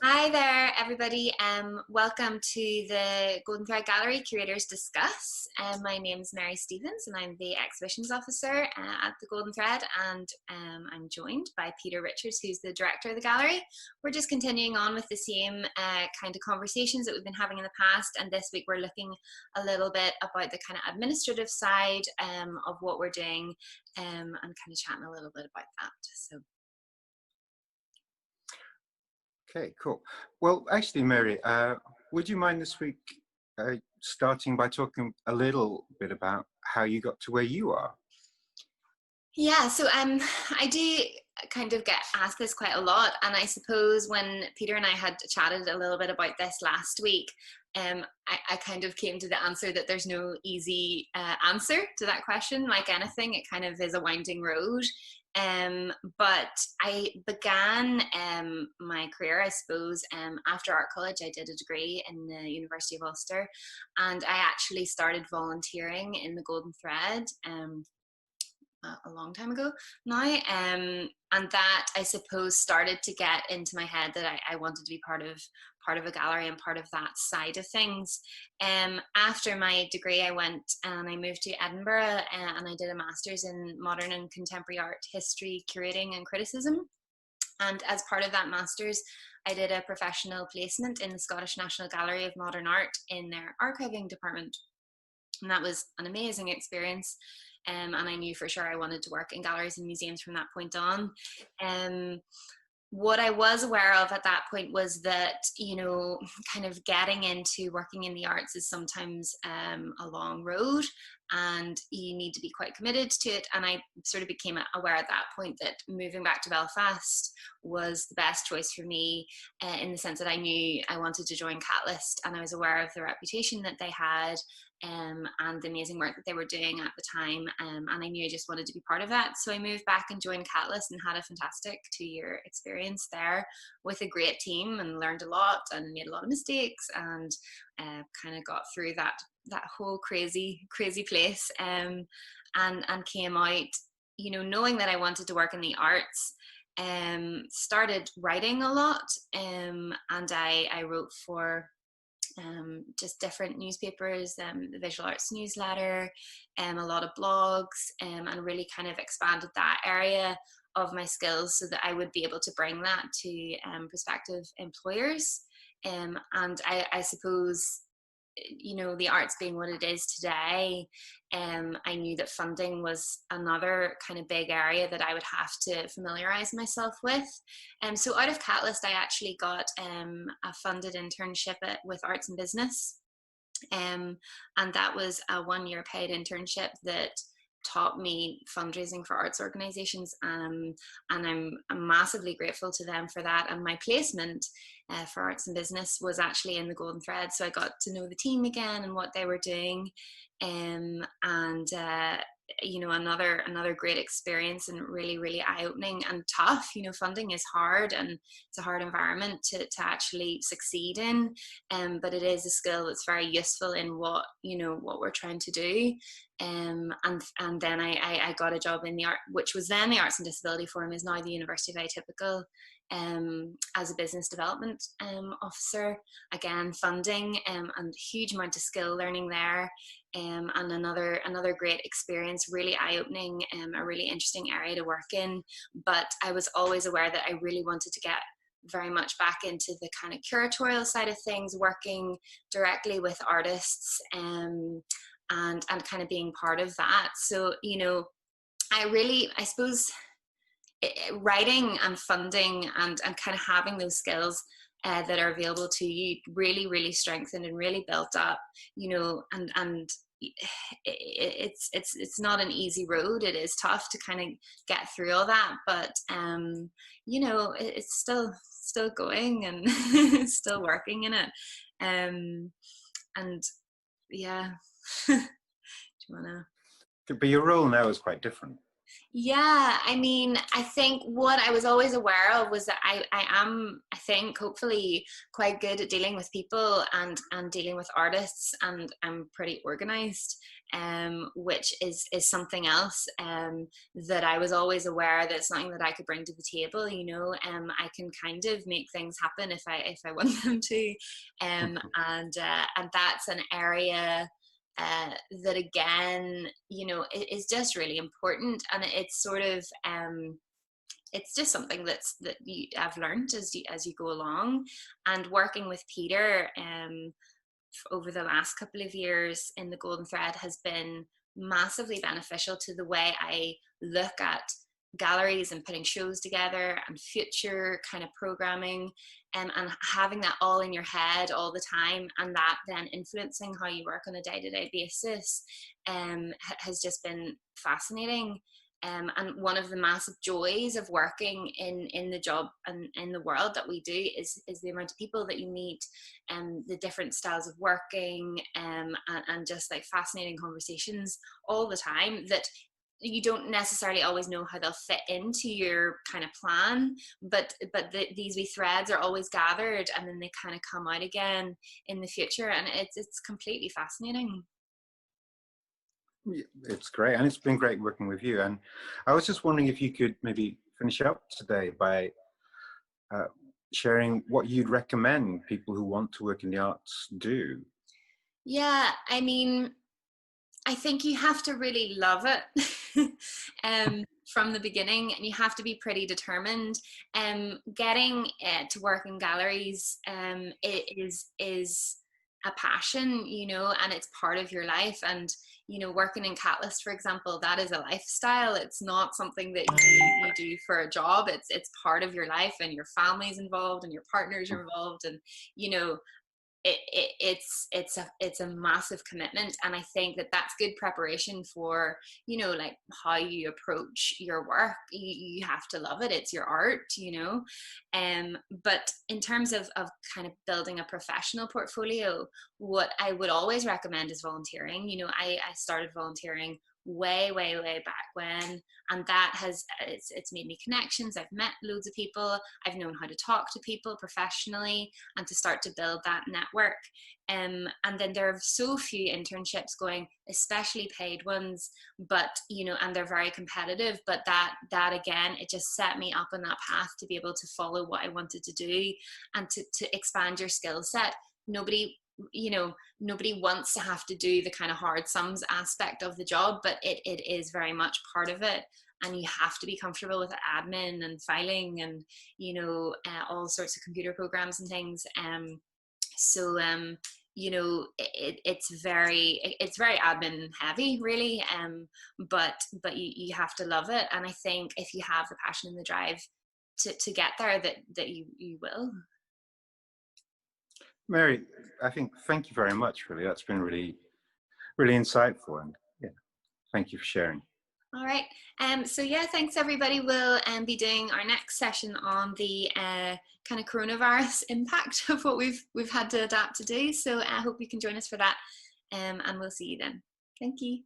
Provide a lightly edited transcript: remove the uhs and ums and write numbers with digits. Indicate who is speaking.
Speaker 1: Hi there, everybody. Welcome to the Golden Thread Gallery Curators Discuss. My name is Mary Stevens and I'm the Exhibitions Officer at the Golden Thread, and I'm joined by Peter Richards, who's the Director of the Gallery. We're just continuing on with the same kind of conversations that we've been having in the past, and this week we're looking a little bit about the kind of administrative side of what we're doing and kind of chatting a little bit about that. So.
Speaker 2: Okay, cool. Well, actually, Mary, would you mind this week starting by talking a little bit about how you got to where you are?
Speaker 1: Yeah, so I do kind of get asked this quite a lot, and I suppose when Peter and I had chatted a little bit about this last week, I kind of came to the answer that there's no easy answer to that question. Like anything, it kind of is a winding road. But I began my career, I suppose, after art college. I did a degree in the University of Ulster, and I actually started volunteering in the Golden Thread a long time ago now, and that, I suppose, started to get into my head that I wanted to be part of a gallery and part of that side of things. After my degree, I went and I moved to Edinburgh, and I did a master's in modern and contemporary art history, curating and criticism. And as part of that master's, I did a professional placement in the Scottish National Gallery of Modern Art in their archiving department, and that was an amazing experience. And I knew for sure I wanted to work in galleries and museums from that point on. What I was aware of at that point was that, kind of getting into working in the arts is sometimes a long road, and you need to be quite committed to it. And I sort of became aware at that point that moving back to Belfast was the best choice for me, in the sense that I knew I wanted to join Catalyst, and I was aware of the reputation that they had, and the amazing work that they were doing at the time, and I knew I just wanted to be part of that. So I moved back and joined Catalyst and had a fantastic 2-year experience there with a great team, and learned a lot and made a lot of mistakes, and kind of got through that whole crazy place, and came out, knowing that I wanted to work in the arts. Started writing a lot, and I wrote for just different newspapers, the Visual Arts Newsletter, a lot of blogs, and really kind of expanded that area of my skills so that I would be able to bring that to prospective employers. And I suppose, the arts being what it is today, I knew that funding was another kind of big area that I would have to familiarize myself with. So out of Catalyst, I actually got a funded internship with Arts and Business. And that was a 1-year paid internship that taught me fundraising for arts organizations, and I'm massively grateful to them for that. And my placement for Arts and Business was actually in the Golden Thread, so I got to know the team again and what they were doing, and another great experience, and really eye-opening and tough. Funding is hard, and it's a hard environment to actually succeed in, but it is a skill that's very useful in what we're trying to do. And then I got a job in the art, which was then the Arts and Disability Forum, is now the University of Atypical, as a business development officer. Again, funding, and huge amount of skill learning there, and another great experience, really eye-opening, a really interesting area to work in. But I was always aware that I really wanted to get very much back into the kind of curatorial side of things, working directly with artists, and kind of being part of that. So, I suppose writing and funding and kind of having those skills that are available to you really strengthened and really built up, and it's not an easy road. It is tough to kind of get through all that, but it's still going, and still working in it, and yeah. Do you wanna?
Speaker 2: But your role now is quite different.
Speaker 1: Yeah, I mean, I think what I was always aware of was that I am, I think, hopefully quite good at dealing with people and dealing with artists, and I'm pretty organized. which is something else that I was always aware that it's something that I could bring to the table. You know, I can kind of make things happen if I want them to, and that's an area that again, you know, is just really important, and it's sort of it's just something that I've learned as you go along, and working with Peter over the last couple of years in the Golden Thread has been massively beneficial to the way I look at galleries and putting shows together and future kind of programming, and having that all in your head all the time, and that then influencing how you work on a day-to-day basis has just been fascinating. And one of the massive joys of working in the job and in the world that we do is the amount of people that you meet, and the different styles of working, and just like fascinating conversations all the time that you don't necessarily always know how they'll fit into your kind of plan, but these wee threads are always gathered, and then they kind of come out again in the future, and it's completely fascinating.
Speaker 2: It's great, and it's been great working with you. And I was just wondering if you could maybe finish up today by sharing what you'd recommend people who want to work in the arts do.
Speaker 1: Yeah, I mean, I think you have to really love it from the beginning, and you have to be pretty determined. Getting to work in galleries it is a passion, you know, and it's part of your life. And you know, working in Catalyst, for example, that is a lifestyle. It's not something that you do for a job. It's part of your life, and your family's involved, and your partners are involved, and you know, it's a massive commitment. And I think that that's good preparation for, you know, like how you approach your work. You have to love it. It's your art, you know. But in terms of kind of building a professional portfolio, what I would always recommend is volunteering. You know, I started volunteering way back when, and that has it's made me connections. I've met loads of people. I've known how to talk to people professionally, and to start to build that network. And then there are so few internships going, especially paid ones, but you know, and they're very competitive. But that again, it just set me up on that path to be able to follow what I wanted to do, and to expand your skill set. Nobody wants to have to do the kind of hard sums aspect of the job, but it is very much part of it. And you have to be comfortable with admin and filing, and you know, all sorts of computer programs and things. You know, it's very admin heavy, really. But you have to love it, and I think if you have the passion and the drive to get there, that you will.
Speaker 2: Mary, I think thank you very much. Really, that's been really insightful, and yeah, thank you for sharing.
Speaker 1: All right. So yeah, thanks everybody. We'll be doing our next session on the kind of coronavirus impact of what we've had to adapt to do. So I hope you can join us for that, and we'll see you then. Thank you.